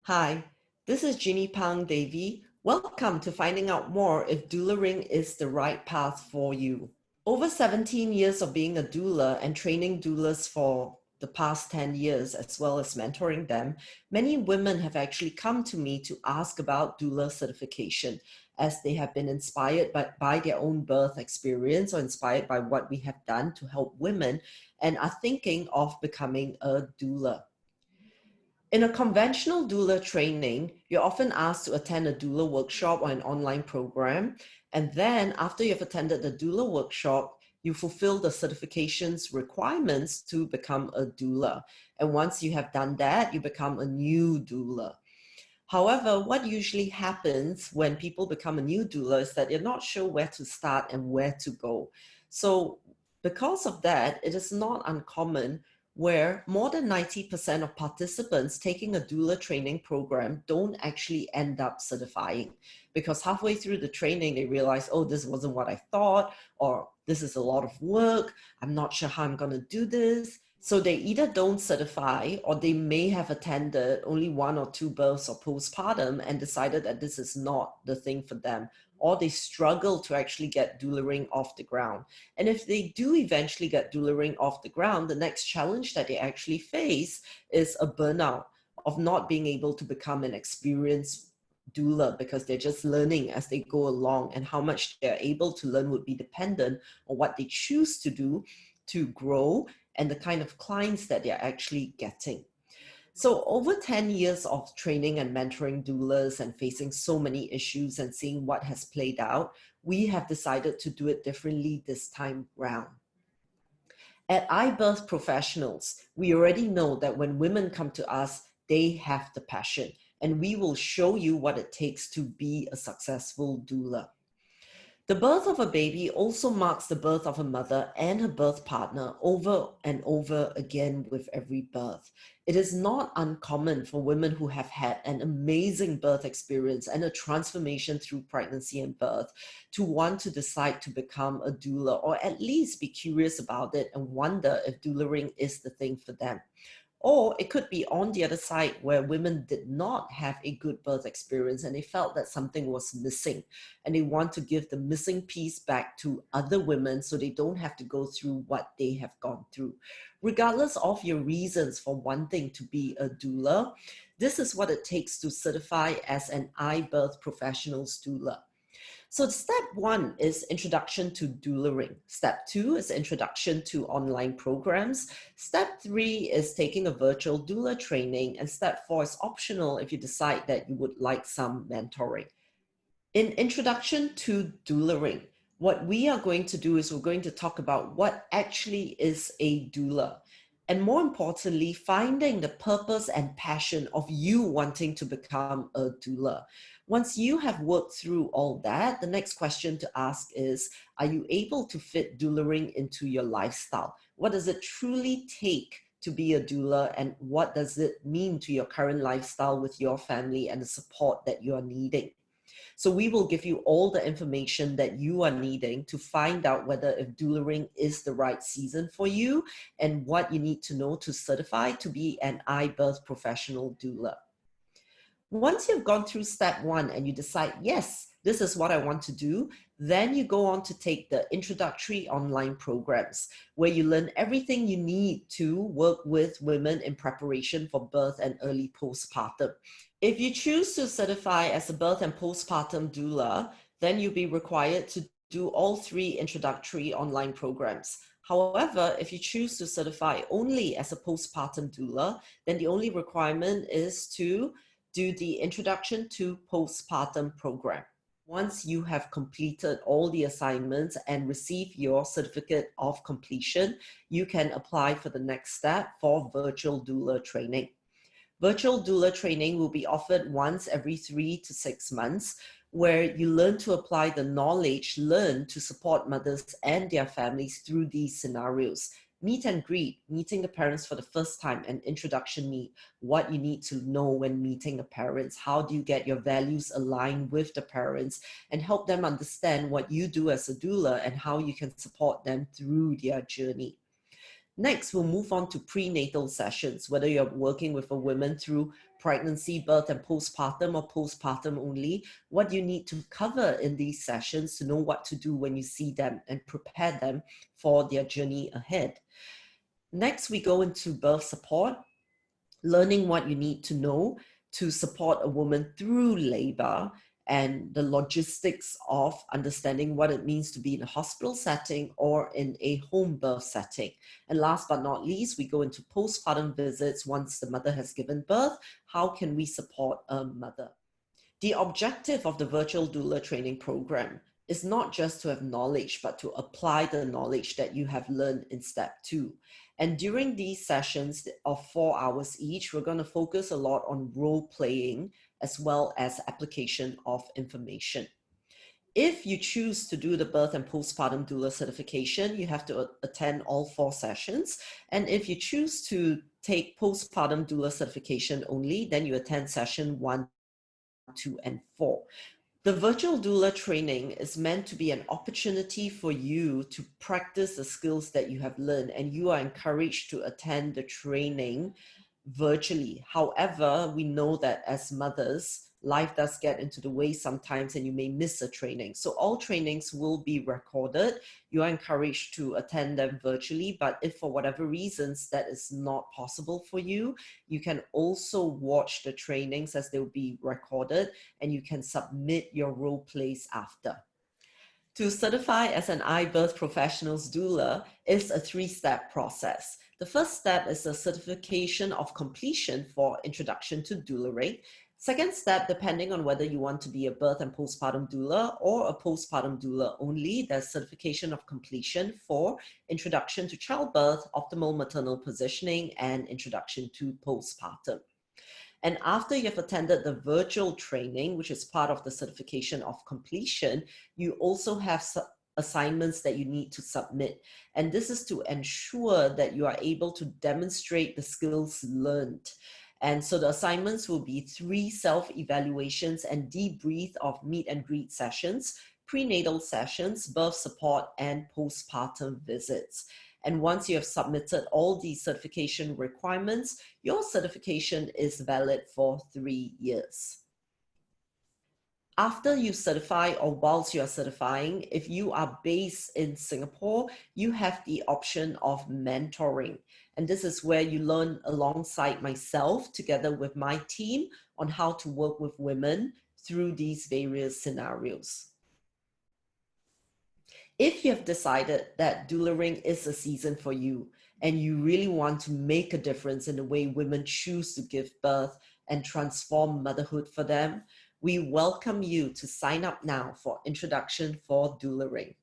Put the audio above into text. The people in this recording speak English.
Hi, this is Ginny Pang Devi. Welcome to finding out more if doulaing is the right path for you. Over 17 years of being a doula and training doulas for the past 10 years, as well as mentoring them, many women have actually come to me to ask about doula certification, as they have been inspired by their own birth experience or inspired by what we have done to help women and are thinking of becoming a doula. In a conventional doula training, you're often asked to attend a doula workshop or an online program. And then after you've attended the doula workshop, you fulfill the certifications requirements to become a doula. And once you have done that, you become a new doula. However, what usually happens when people become a new doula is that they're not sure where to start and where to go. So because of that, it is not uncommon where more than 90% of participants taking a doula training program don't actually end up certifying, because halfway through the training, they realize, oh, this wasn't what I thought, or this is a lot of work. I'm not sure how I'm going to do this. So they either don't certify, or they may have attended only 1 or 2 births or postpartum and decided that this is not the thing for them, or they struggle to actually get doulaing off the ground. And if they do eventually get doulaing off the ground, the next challenge that they actually face is a burnout of not being able to become an experienced doula, because they're just learning as they go along, and how much they're able to learn would be dependent on what they choose to do to grow and the kind of clients that they're actually getting. So over 10 years of training and mentoring doulas and facing so many issues and seeing what has played out, we have decided to do it differently this time round. At iBirth Professionals, we already know that when women come to us, they have the passion, and we will show you what it takes to be a successful doula. The birth of a baby also marks the birth of a mother and her birth partner over and over again with every birth. It is not uncommon for women who have had an amazing birth experience and a transformation through pregnancy and birth to want to decide to become a doula, or at least be curious about it and wonder if doulaing is the thing for them. Or it could be on the other side, where women did not have a good birth experience and they felt that something was missing, and they want to give the missing piece back to other women so they don't have to go through what they have gone through. Regardless of your reasons for wanting to be a doula, this is what it takes to certify as an iBirth Professionals doula. So step 1 is introduction to doulaing. Step 2 is introduction to online programs. Step 3 is taking a virtual doula training. And step 4 is optional if you decide that you would like some mentoring. In introduction to doulaing, what we are going to do is we're going to talk about what actually is a doula. And more importantly, finding the purpose and passion of you wanting to become a doula. Once you have worked through all that, the next question to ask is, are you able to fit doulaing into your lifestyle? What does it truly take to be a doula, and what does it mean to your current lifestyle with your family and the support that you are needing? So we will give you all the information that you are needing to find out whether if doulaing is the right season for you and what you need to know to certify to be an iBirth professional doula. Once you've gone through step 1 and you decide, yes, this is what I want to do, then you go on to take the introductory online programs, where you learn everything you need to work with women in preparation for birth and early postpartum. If you choose to certify as a birth and postpartum doula, then you'll be required to do all 3 introductory online programs. However, if you choose to certify only as a postpartum doula, then the only requirement is to do the introduction to postpartum program. Once you have completed all the assignments and receive your certificate of completion, you can apply for the next step for virtual doula training. Virtual doula training will be offered once every 3 to 6 months, where you learn to apply the knowledge learned to support mothers and their families through these scenarios. Meet and greet, meeting the parents for the first time, and introduction meet, what you need to know when meeting the parents, how do you get your values aligned with the parents, and help them understand what you do as a doula and how you can support them through their journey. Next, we'll move on to prenatal sessions, whether you're working with a woman through pregnancy, birth, and postpartum, or postpartum only, what you need to cover in these sessions to know what to do when you see them and prepare them for their journey ahead. Next, we go into birth support, learning what you need to know to support a woman through labor and the logistics of understanding what it means to be in a hospital setting or in a home birth setting. And last but not least, we go into postpartum visits once the mother has given birth. How can we support a mother? The objective of the virtual doula training program is not just to have knowledge, but to apply the knowledge that you have learned in step 2. And during these sessions of 4 hours each, we're going to focus a lot on role playing as well as application of information. If you choose to do the birth and postpartum doula certification, you have to attend all 4 sessions. And if you choose to take postpartum doula certification only, then you attend session 1, 2, and 4. The virtual doula training is meant to be an opportunity for you to practice the skills that you have learned, and you are encouraged to attend the training virtually. However, we know that as mothers, life does get into the way sometimes and you may miss a training. So all trainings will be recorded. You are encouraged to attend them virtually, but if for whatever reasons that is not possible for you, you can also watch the trainings as they'll be recorded and you can submit your role plays after. To certify as an IBirth Professionals Doula is a 3-step process. The first step is the certification of completion for Introduction to Doularing. Second step, depending on whether you want to be a birth and postpartum doula or a postpartum doula only, there's certification of completion for Introduction to Childbirth, Optimal Maternal Positioning, and Introduction to Postpartum. And after you've attended the virtual training, which is part of the certification of completion, you also have assignments that you need to submit. And this is to ensure that you are able to demonstrate the skills learned. And so the assignments will be 3 self-evaluations and debrief of meet and greet sessions, prenatal sessions, birth support, and postpartum visits. And once you have submitted all these certification requirements, your certification is valid for 3 years. After you certify or whilst you are certifying, if you are based in Singapore, you have the option of mentoring. And this is where you learn alongside myself, together with my team, on how to work with women through these various scenarios. If you have decided that doularing is a season for you and you really want to make a difference in the way women choose to give birth and transform motherhood for them, we welcome you to sign up now for Introduction for Doularing.